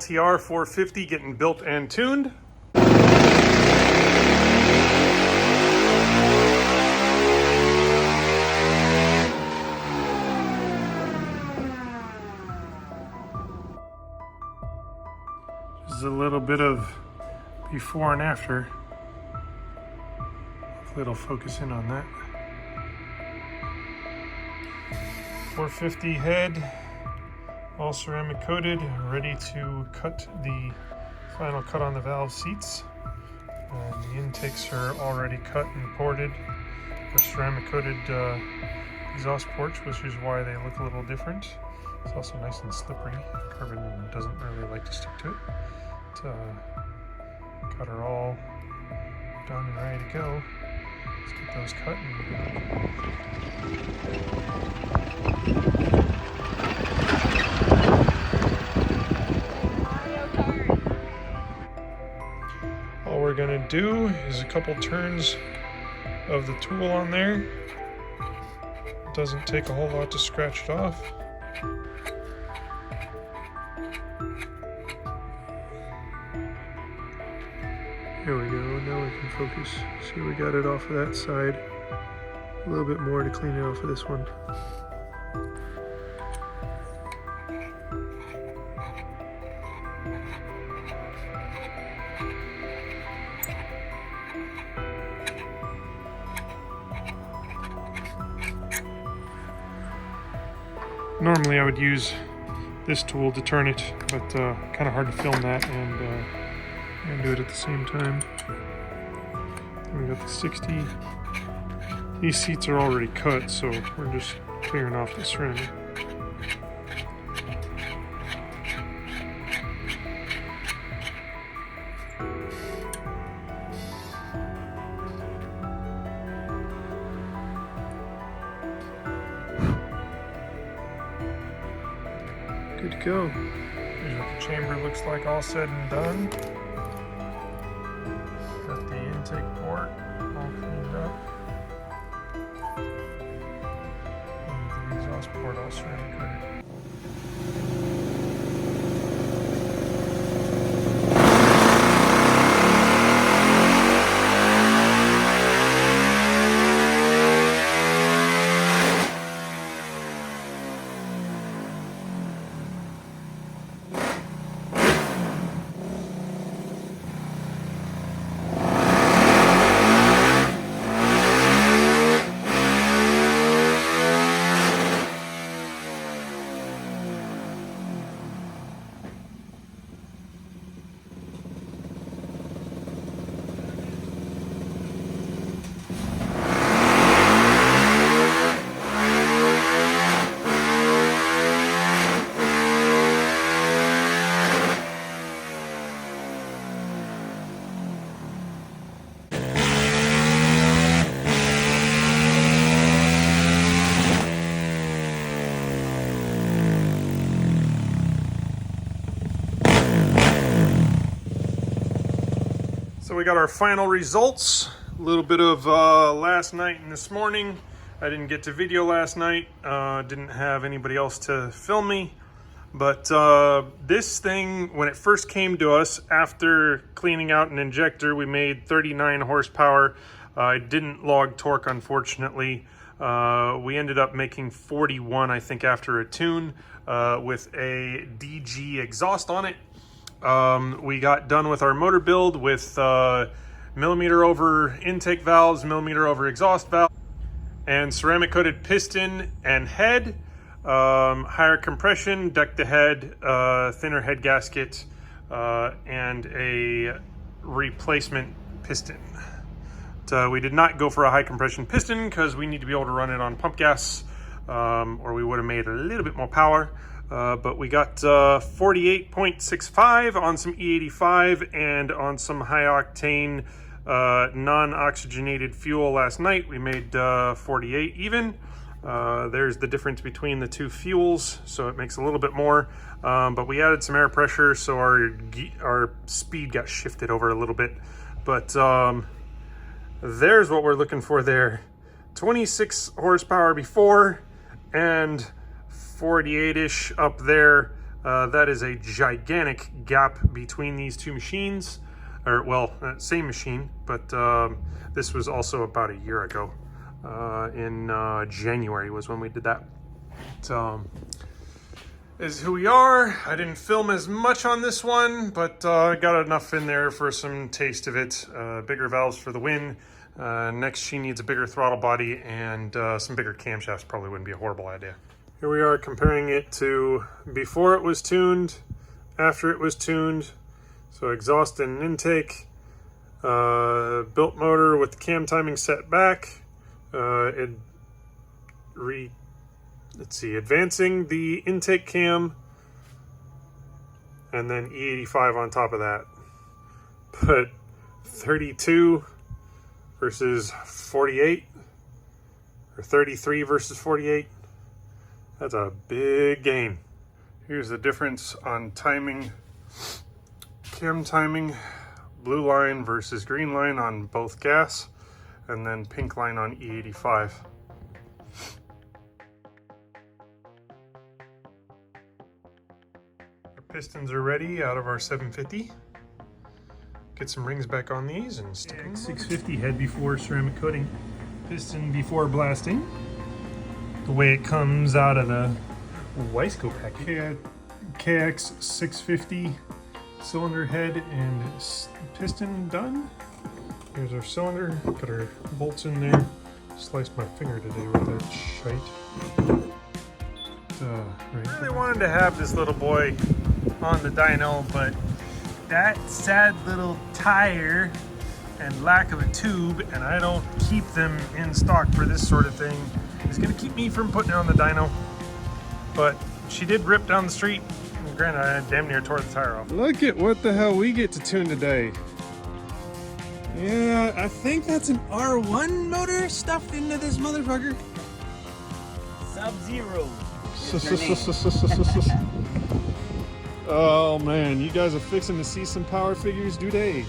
LTR450 getting built and tuned. Just a little bit of before and after. Hopefully it'll focus in on that. 450 head, all ceramic coated, ready to cut the final cut on the valve seats. And the intakes are already cut and ported for ceramic coated exhaust ports, which is why they look a little different. It's also nice and slippery. Carbon doesn't really like to stick to it. Got her all done and ready to go. Let's get those cut All we're gonna do is a couple turns of the tool on there. It doesn't take a whole lot to scratch it off. There we go, now we can focus. See, we got it off of that side. A little bit more to clean it off of this one. Normally I would use this tool to turn it, but kind of hard to film that and do it at the same time. And we got the 60. These seats are already cut, so we're just clearing off the ceramic. Good to go. Here's what the chamber looks like all said and done. Got the intake port all cleaned up. And the exhaust port all ceramic coated. So we got our final results. A little bit of last night and this morning. I didn't get to video last night. Didn't have anybody else to film me. But this thing, when it first came to us, after cleaning out an injector, we made 39 horsepower. I didn't log torque, unfortunately. We ended up making 41, I think, after a tune with a DG exhaust on it. We got done with our motor build with millimeter over intake valves, millimeter over exhaust valve, and ceramic coated piston and head, higher compression, deck to head, thinner head gasket, and a replacement piston. We did not go for a high compression piston because we need to be able to run it on pump gas, or we would have made a little bit more power. But we got 48.65 on some E85 and on some high octane non-oxygenated fuel last night. We made 48 even. There's the difference between the two fuels, so it makes a little bit more. But we added some air pressure, so our speed got shifted over a little bit. But there's what we're looking for there. 26 horsepower before and 48-ish up there That is a gigantic gap between these two machines, or well, same machine, but this was also about a year ago. In January was when we did that. Is who we are. I didn't film as much on this one, but I got enough in there for some taste of it. Bigger valves for the win. Next, she needs a bigger throttle body, and some bigger camshafts probably wouldn't be a horrible idea. Here we are comparing it to before it was tuned, after it was tuned. So exhaust and intake, built motor with the cam timing set back. Advancing the intake cam, and then E85 on top of that. But 32 versus 48, or 33 versus 48, that's a big gain. Here's the difference on timing, cam timing, blue line versus green line on both gas, and then pink line on E85. Our pistons are ready out of our 750. Get some rings back on these and stick them. 650 head before ceramic coating, piston before blasting. The way it comes out of the Wiseco package. KX 650 cylinder head and piston done. Here's our cylinder. Got our bolts in there. Sliced my finger today with that shite. Right. I really wanted to have this little boy on the dyno, but that sad little tire and lack of a tube, and I don't keep them in stock for this sort of thing, is going to keep me from putting it on the dyno. But she did rip down the street. Granted, I damn near tore the tire off. Look at what the hell we get to tune today. Yeah, I think that's an R1 motor stuffed into this motherfucker. Sub-Zero. Oh man, you guys are fixing to see some power figures today.